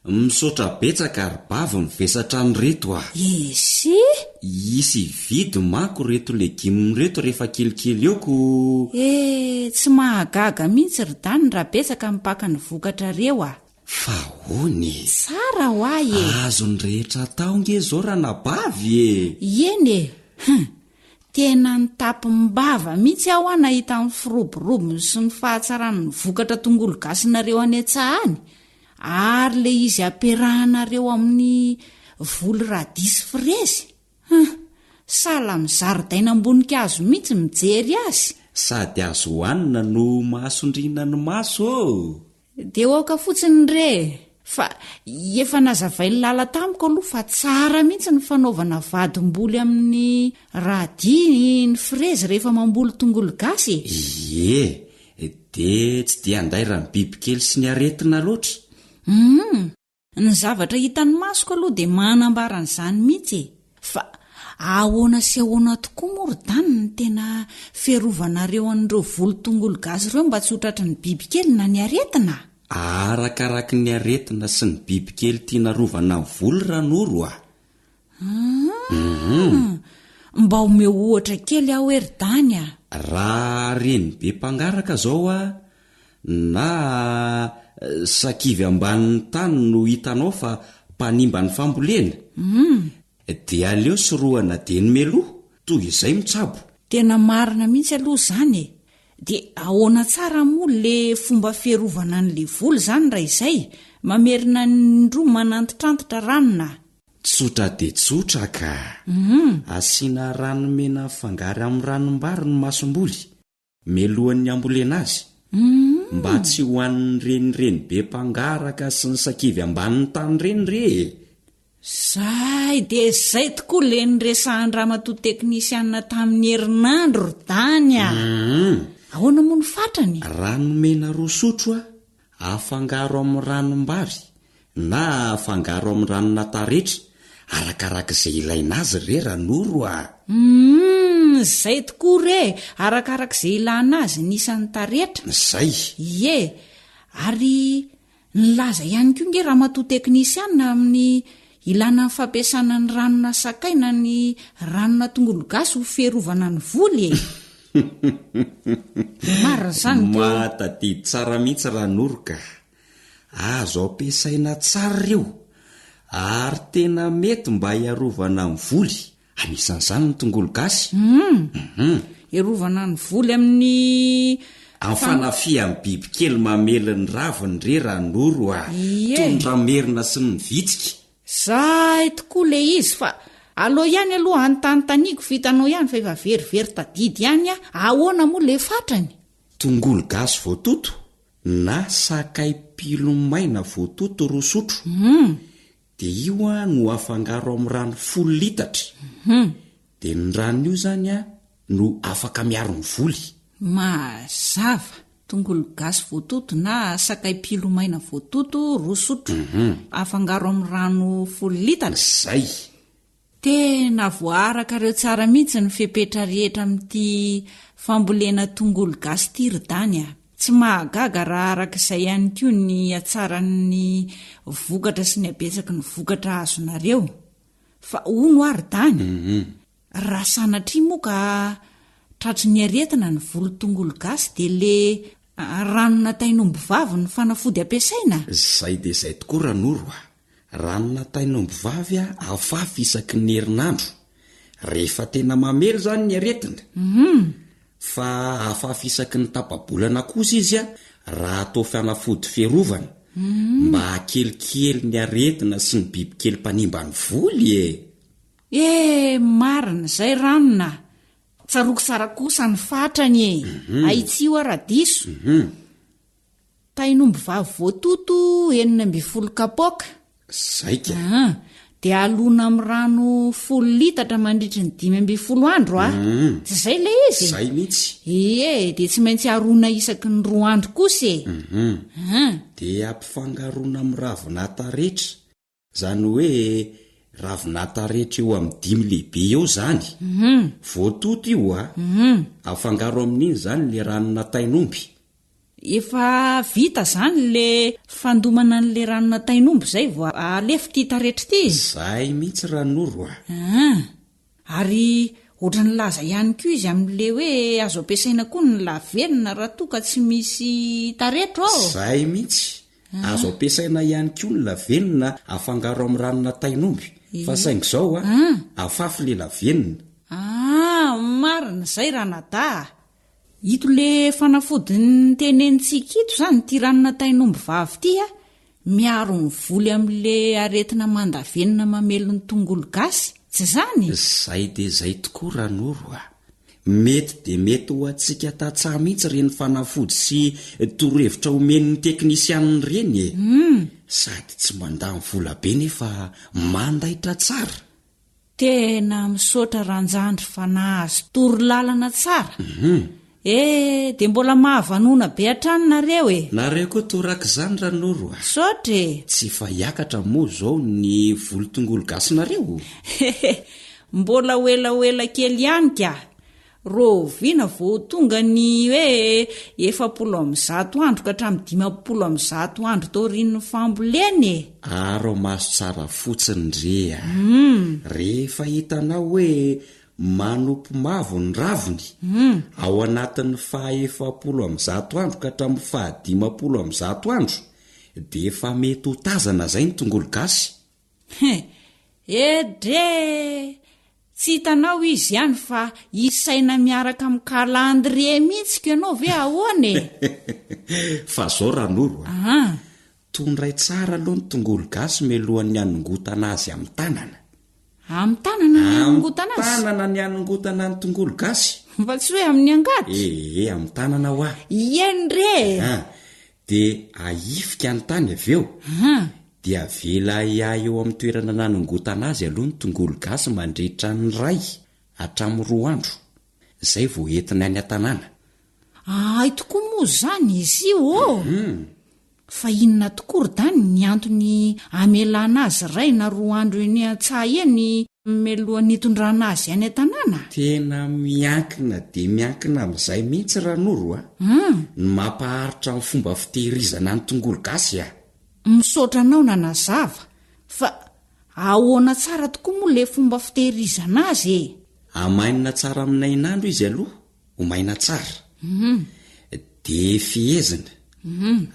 misaotra betsaka ary bava mivesatra ny reto esy isy vidy mako reto legioma reto rehefa kelikely eoko tsy mahagaga mihitsy ry dany raha betsaka mipaka ny vokatra reo fa hony tsara ho ahy azo ny rehetra taonge zao raha nabavy eny tena ny tapim-bava mihitsy aho nahita amin'ny firoborobony sy ny fahatsaran'ny vokatra tongolo gasinareo any an-tsahany ary le izy ampiarahanareo amin'ny volo radisy frezy sala mizaridaina amboninkazo mihitsy mijery azy sady azo hoanina no mahasondrina ny maso dia oka fotsiny re fa efa nazavai ny lala tamiko aloha fa tsara mihitsy ny fanaovana vadim-boly amin'ny radi ny frezy rehefa mamboly tongolo gasy dia tsy dia anday raha ny bibikely sy ny aretina loatra ny zavatra hitan'ny masoko aloha dia manambaran'izany mihitsy fa ahoana sy ahoana tokoa morodany ny tena fiarovanaareo an'ireo volo tongolo gasy ireo mba tsy hotratry ny bibikely na ny aretina arakaraky ny aretina sy ny bibikely tiana rovana ny volo ranoro mba ome ohatra kely aho eridany raha reny be mpangaraka zao na sakivy ambanin'ny tany no hitanao fa mpanimba ny fambolena dia aleo soroana de ny meloha toy izay mitsabo tena marina mihitsy aloha izany dia ahoana tsara moa le fomba fierovana n'le volo zany raha izay mamerina ndroa manantitrantitra ranona tsotra de tsotra ka asiana ranomena fangary amin'ny ranombary ny masomboly melohan'ny ambolena azy mba tsy hoan'ny renireny be mpangaraka sy ny sakivy ambanin'ny tany reny re zay dia zay tokoa le nyresahan'ny ramatoa teknisianina tamin'ny herinandro tany ahoana moa ny fatrany ranomena roa sotro afangaro amin'ny ranombary na afangaro amin'ny ranonataretra arakarak'izay ilaina azy re ranoro zay tokoa re arakarak'izay ilana azy nisan'ny taretra zay ary nylaza ihany koa nge ramatoa teknisianina amin'ny ilana ny fampiasana ny ranona sakaina ny ranona tongolo gasy ho fierovana ny voly matadidy tsara mihitsy ranoroka azo ampiasaina tsara reo ary tena mety mba hiarovana ny voly anisan'izany ny tongolo gasy iarovana ny voly amin'ny fanafia amin'ny bibikely mamely ny raviny re ranoro tondramerina sy ny vitsika zay tokoa le izy fa aloha ihany aloha anytanytaniako vitanao ihany fa efa verivery tadidy ihany ahoana moa le fatrany tongolo gasy voatoto na sakay pilomaina voatoto roa sotro dia io no afangaro amin'ny rano 10 litatra dia ny rano io zany no afaka miaro ny voly mazava tongolo gasy voatoto na sakay pilomaina voatoto roa sotro afangaro amin'ny rano 10 litatra zay tena voaraka reo tsara mihitsy ny fepetra rehetra amin'ity fambolena tongolo gasy tiridany tsy mahagaga raha arak'izay ihany koa ny atsaran'ny vokatra sy ny abetsaky ny vokatra azonareo fa ono ary dany raha sanatria moa ka tratry ny aretina ny volo tongolo gasy dia le ranona tainombo vavy ny fanafody ampiasaina zay dia zay tokoa ranoro ranona tainombo vavy afafy isaky ny herinandro rehefa tena mamely zany ny aretina fa afafy isaky ny tapabolana kosa izy raha atao fanafody fierovana mba hakelikely ny aretina sy ny bibikely mpanimba ny voly marina zay ranona tsaroko tsara kosa ny fatrany aitsio aradiso tainombo vavy voatoto 12 kapoka zaika dia alona amin'ny rano 10 litatra mandritry ny 12 andro tsy zay le izy zay mihitsy dia tsy maintsy arona isaky ny 2 andro kosa dia ampifangarona amin'ny ravinataretra zany hoe ravinataretra eo amin'ny 5 lehibe eo zany voatoto io afangaro amin'iny zany le ranona tainomby efa vita zany le fandomana n'le ranona tainombo zay vo alefitra itaretra ity zay mihitsy ranoro ary ohatra ny laza ihany koa izy amin'le hoe azo ampiasaina koa ny lavenina raha toa ka tsy misy taretra ao zay mihitsy azo ampiasaina ihany koa ny lavenina afangaro amin'ny ranona tainomby fa saingy zao afafy le lavenina marina zay raha nada ito le fanafody ny tenentsika ito zany ty ranona tainomby vavy ty miaro ny voly amin'le aretina mandavenina mamelo ny tongolo gasy tsy zany zay de zay tokoa ranoro mety de mety ho atsika tatsaha mihitsy reny fanafody sy torohevitra omen'ny teknisianiny reny sady tsy mandany vola be nefa mandaitra tsara tena misaotra ranjandry fa nahazo toro lalana tsara de mbola mahavanona be atranonareo nareo koa toraka zany ranoro sotre tsy fa hiakatra moa zao ny volo tongolo gasinareo mbola oelaoela kely ihany ka rovina vo tonga ny hoe 700 andro ka hatramin'ny 500 andro taorian'ny famboleny aro maso tsara fotsiny rea rehefa hitanao hoe manompo mavo ny raviny ao anatin'ny 700 andro ka hatramin'ny 500 andro de efa mety ho tazana zay ny tongolo gasy edre tsy hitanao izy ihany fa isaina miaraka amin'ny kalandrie mihitsy ko ianao ve ahoany fa zao ranoro tondray tsara aloha ny tongolo gasy melohan'ny anongotana azy amin'ny tanana tanana ny anongotana ny tongolo gasy fa tsy hoe amin'ny angady amin'ny tanana ho iendre de aifika ny tany avy eo dia avela iahy eo amin'ny toerana nanongotana azy aloha ny tongolo gasy mandritra ny ray hatramin'ny 2 andro zay vo entina any an-tanàna tokoa moa zany izy io fa inona tokory dany ny antony amelana azy ray na 2 andro eny an-tsaha eny melohan'ny itondrana azy any an-tanàna tena miankina de miankina amin'izay mihitsy ranoro ny mampaharitra ny fomba fitehirizana ny tongolo gasy misaotra anao nanazava fa ahoana tsara tokoa moa le fomba fitehirizana azy amainina tsara aminainandro izy aloha ho maina tsara de fihezina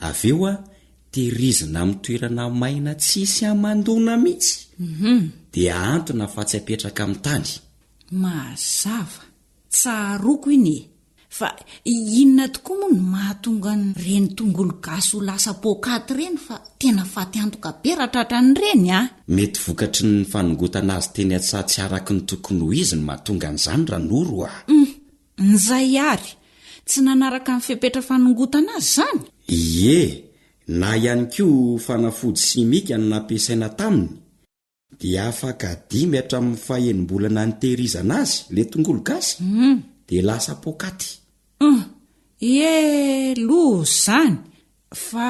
avy eo tehirizina amin'ny toerana maina tsisy amandona mihitsy de antona fa tsy apetraka amin'ny tany mazava tsaroko iny fa inona tokoa moa ny mahatonga ny reny tongolo gasy ho lasa pokaty reny fa tena faty antoka be raha tratran'ny reny mety vokatry ny fanongotana azy teny an-tsaha tsy araky ny tokony ho izy ny mahatonga an'izany ranoro nizay ary tsy nanaraka ny fipetra fanongotana azy zany na ihany koa fanafody simika no nampiasaina taminy dia afaka 5 hatramin'ny 1 ny tehirizana azy le tongolo gasy de lasa pokaty loha zany fa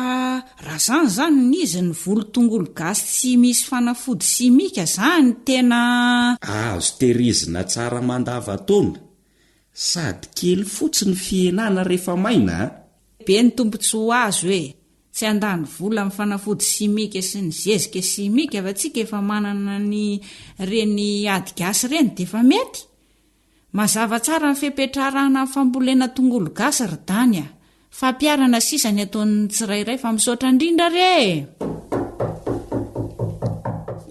raha zany n'izy ny volo tongolo gasy tsy misy fanafody simika zany tena azo tehirizina tsara mandavataona sady kely fotsiny fienana rehefa maina be ny tombontsi ho azo tsy andany vola amin'ny fanafody simika sy ny zezika simika fa tsika efa manana ny reny ady gasy reny de efa mety mazava tsara ny fipetrarana amin'ny fambolena tongolo gasy ry dany fa piarana sisany ataon'ny tsirairay fa misaotra indrindra re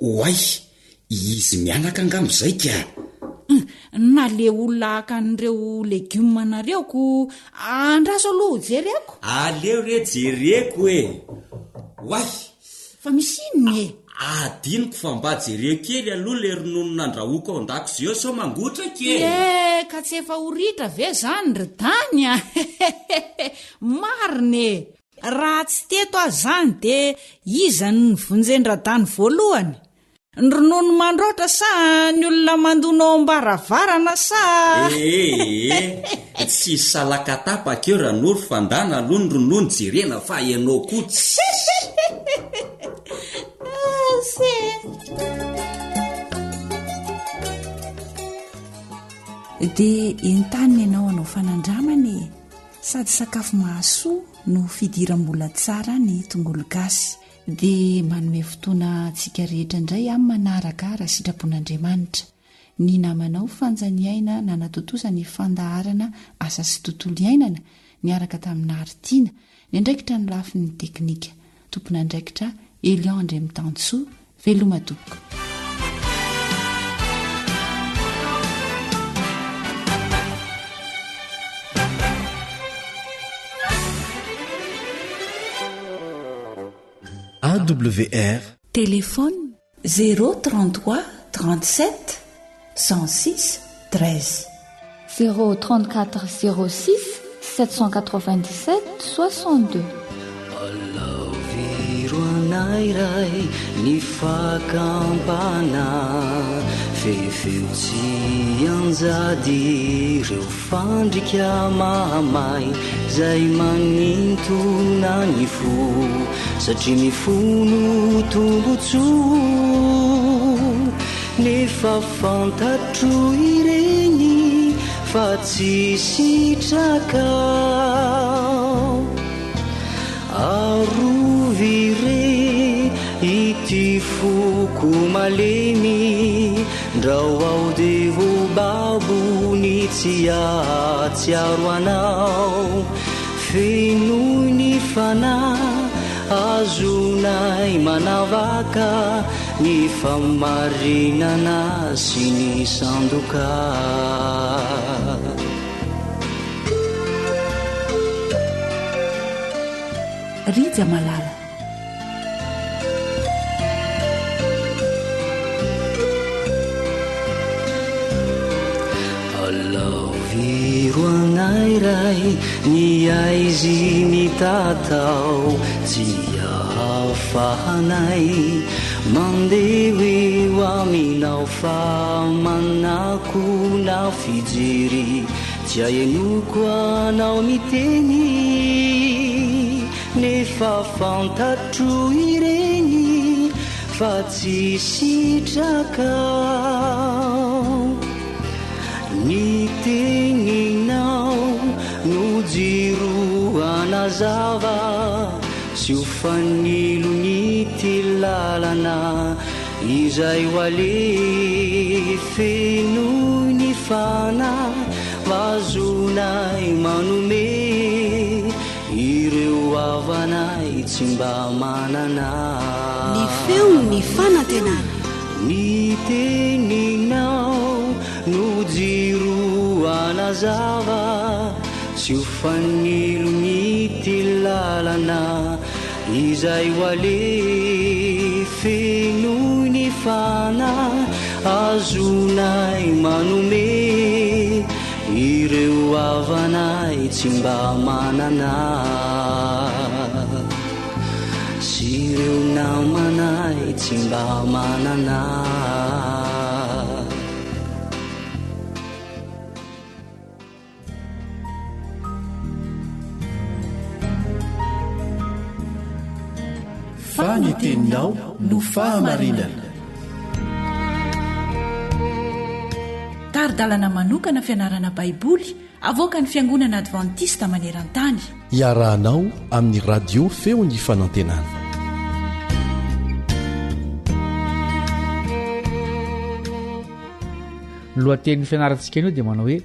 oay izy mianaka angam'izay ka na le olona akan'ireo legioma nareo ko andraso aloha jereko aleo re jereko oay fa misy inony adiniko fa mba jereko kely aloha le ronono nandrahoako ao an-dakozia eo sao mangotraka ka tsy efa horitra ve zany ry tany marine raha tsy teto azy zany de iza ny vonjendradany voalohany ny ronono mandroatra sa ny olona mandona ambaravarana sa tsy salakatapaka eo ranoro fandana aloha ny ronono jerena fa ianao kotsy dia entany ianao anao fanandramany sady sakafo mahasoa no fidiram-bola tsara ny tongolo gasy dia manome fotoana antsika rehetra indray amin'ny manaraka raha sitrapon'Andriamanitra ny namanao fanjaniaina na natotosa ny fandaharana asa sy tontolo iainana niaraka tamin'ny aritiana ny andraikitra ny lafin'ny teknika tompona andraikitra Elion Andremitansoa veloma tompoko. AWR téléphone 033 37 106 13 034 06 797 62. Alaviro anairay ny fakampana fefeo tsy anjady ireo fandrika mamay zay manintona ny fo satria mifono tombotso nefa fantatro ireny fa tsy sitraka arovire ity foko malemy ndrao ao devo babony tsy atsiaro anao fenoy ny fanahy azonay manavaka ny famarinana sy ny sandoka Rija Malala. Alaviro anairay ny aizy mitatao tsy ahafahanay mandeha eo aminao fa manako na fijery tsy ahenoko anao miteny nefa fantatro ireny fa tsy sitraka ny teninao no jiro anazava sy ho fanilo ny tilalana izay ho ale fenoy ny fana vazonay manome ireo avanay tsy mba manana ny feo ny fanantenana ny teninao no jiro anazava sy ho fanilo ny tilalana izay ho ale fenoy ny fana azonay manome ireo avanay tsy mba manana sy ireo namanay tsy mba manana faniteninao no fahamarinana taridalana manokana fianarana baiboly avoaka ny fiangonana advantista maneran-tany iarahanao amin'ny radio feo ny fanantenana lohatenin'ny fianarantsika iny io dia manao hoe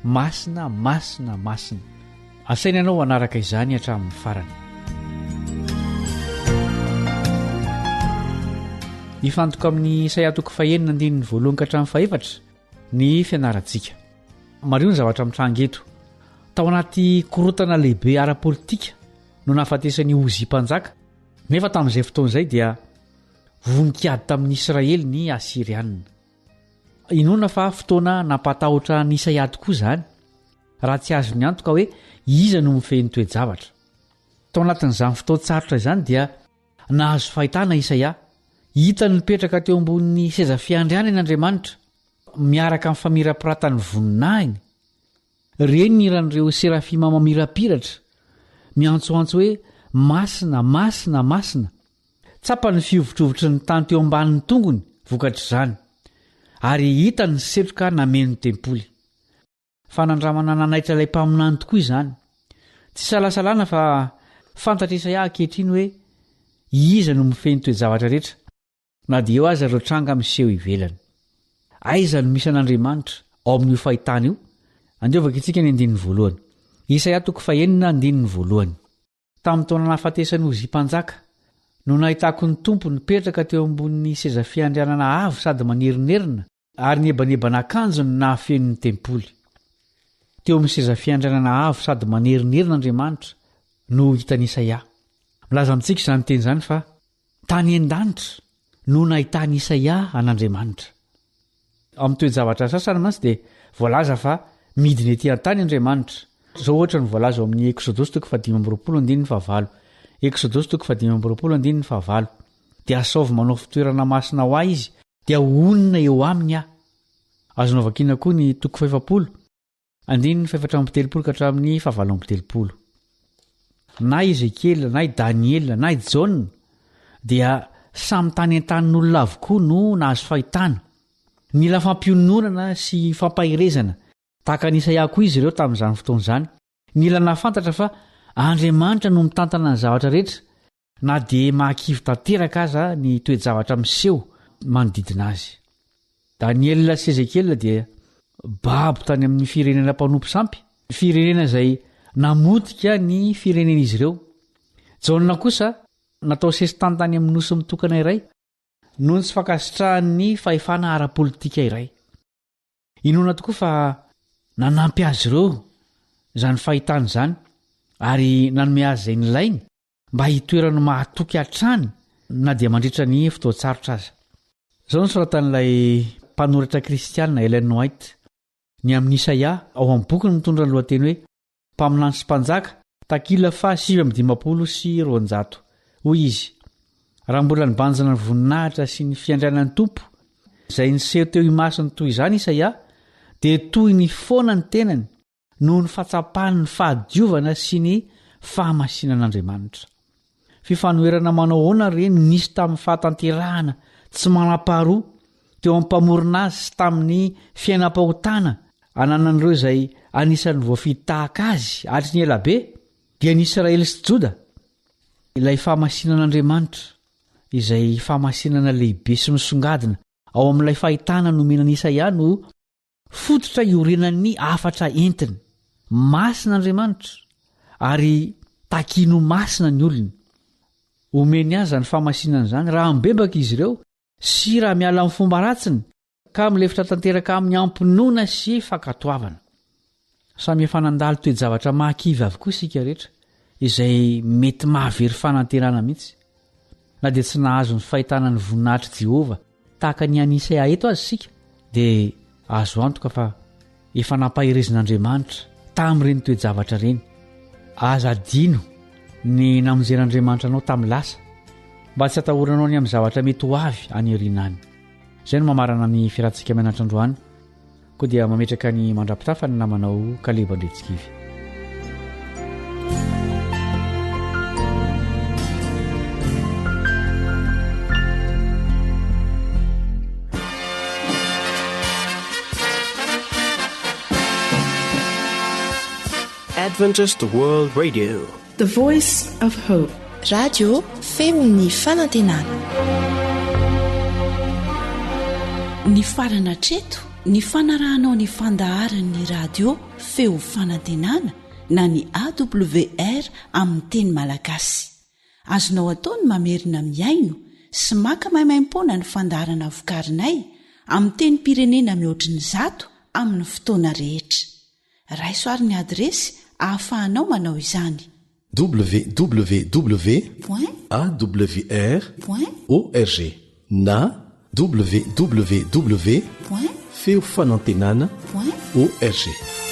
masina masina masina asaina ianao anaraka izany hatramin'ny farany ifantoka amin'ny Isaia 9:1-4 ny fianarantsika mario ny zavatra mitranga eto tao anaty korotana lehibe ara-politika no nahafatesany Ozy-mpanjaka nefa tamin'izay fotoan'izay dia voninkiady tamin'ny Israely ny Asirianina inona fa fotoana nampatahotra ny Isaia tokoa izany raha tsy azo ny antoka hoe iza no mifehny toe-javatra tao anatin'izany fotoan-tsarotra izany dia nahazo fahitana Isaia hita ny mipetraka teo ambonin'ny seza fiandrianan'Andriamanitra miaraka amin'ny famirapiratany voninahiny reny niran'ireo serafima mamirapiratra miantsoantso hoe masina masina masina tsapa ny fiovitrovitry ny tany teo ambanin'ny tongony vokatra izany ary hita ny setroka nameno tempoly fa nandramana nanaitra ilay mpaminany tokoa izany tsy salasalana fa fantatra isaia ankehitriny hoe iza no mifeny toejavatra rehetra na dia eo azy ireo tranga miseho ivelany. Aiza no misy an'Andriamanitra ao amin'io fahitana io? Andiovaka itsika ny 1. Isaia 9:1. Tamin'ny taona nahafatesany Ozia-mpanjaka no nahitako ny tompo nipetraka teo ambonin'ny seza fiandrianana avo sady manerinerina ary nebanebana akanjony nahafeno ny tempoly. Teo amin'ny seza fiandrianana avo sady manerinerina Andriamanitra no hitany Isaia. Milaza amintsika izany teny izany fa tany an-danitra no nahitany Isaia an'Andriamanitra. Amin'ny toejavatra sasany mantsy dia voalaza fa midiny etỳ an-tany Andriamanitra. Zao ohatra ny voalaza ao amin'ny Exodosy 5:20. Exodosy 5:20 dia asaovy manao fitoerana masina ho ahy izy dia onina eo aminy aho. Azonao vakiana koa ny 5:4-7 na Ezekiel na i Daniel na i Jaona dia samy tany an-tanin'olona avokoa no nahazo fahitana. Mila fampiononana sy fampahirezana tahaka ny Isaia koa izy ireo tamin'izany fotoan'izany. Mila nahafantatra fa Andriamanitra no mitantana ny zavatra rehetra na dia mahakivy tanteraka aza ny toejavatra miseho manodidina azy. Daniel sy Ezekiel dia babo tany amin'ny firenena mpanompo sampy, firenena izay namotika ny firenen'izy ireo. Jaona kosa natao sesitany tany amin'ny nosy mitokana iray noho ny tsy fankasitrahan'ny fahefana ara-politika iray. Inona tokoa fa nanampy azy ireo izany fahitana izany ary nanome azy izay nilainy mba hitoerany mahatoky hatrany na dia mandritra ny fotoan-tsarotra aza. Izao ny soratan'ilay mpanoratra kristianina Ellen White ny amin'ny Isaia ao amin'ny boky mitondra ny lohateny hoe mpaminany sy mpanjaka takila 5:200. Hoy izy: raha mbola nibanjana ny voninahitra sy ny fiandrianan'ny tompo izay niseho teo imasiny toy izany Isaia dia toy ny foana ny tenany noho ny fahatsapahany ny fahadiovana sy ny fahamasinan'Andriamanitra. Fifanoherana manao ahoana reny nisy tamin'ny fahatanterahana tsy manam-paharoa teo amin'ny mpamorona azy sy tamin'ny fiainam-pahotana ananan'ireo izay anisan'ny voafidy tahaka azy hatry ny elabe dia ny Israely sy Joda. Ilay fahamasinan'Andriamanitra izay fahamasinana lehibe sy misongadina ao amin'ilay fahitana nomenan'i Isaia no fototra iorenan'ny afatra entiny. Masina Andriamanitra ary takino masina ny olony. Omeny azy ny fahamasinana izany raha mbebaka izy ireo sy raha miala amin'ny fomba ratsiny ka milefitra tanteraka amin'ny ampinoana sy fankatoavana. Samy efa nandalo toejavatra mahakivy avokoa isika rehetra izay mety mahavery fanantenana mihitsy. Na dia tsy nahazo ny fahitana ny voninahitra Jehova tahaka ny an'ny Isaia eto azy isika dia azo antoka fa efa nampahirezin'Andriamanitra tamin'ireny toejavatra ireny. Aza adino ny namonjen'Andriamanitra anao tamin'ny lasa mba tsy hatahoranao ny amin'ny zavatra mety ho avy any aorianany. Izay no mamarana ny fiarahantsika mianatra androany koa dia mametraka ny mandrapitafa ny namanao Kaleba Andretsikivy. Adventist World Radio, the voice of hope. Radio Femini Fanantenana. Ny farana treto ny fanarahanao ny fandaharan'ny radio feo fanantenana na ny AWR amin'ny teny malagasy. Azonao atao ny mamerina miaino sy maka maimaim-pona ny fandaharana vokarinay amin'ny teny pirenena mihoatriny 100 amin'ny fotoana rehetra. Raisoaryn'ny adresy ahafahanao manao izany: www.awr.org na www.feofanantenana.org.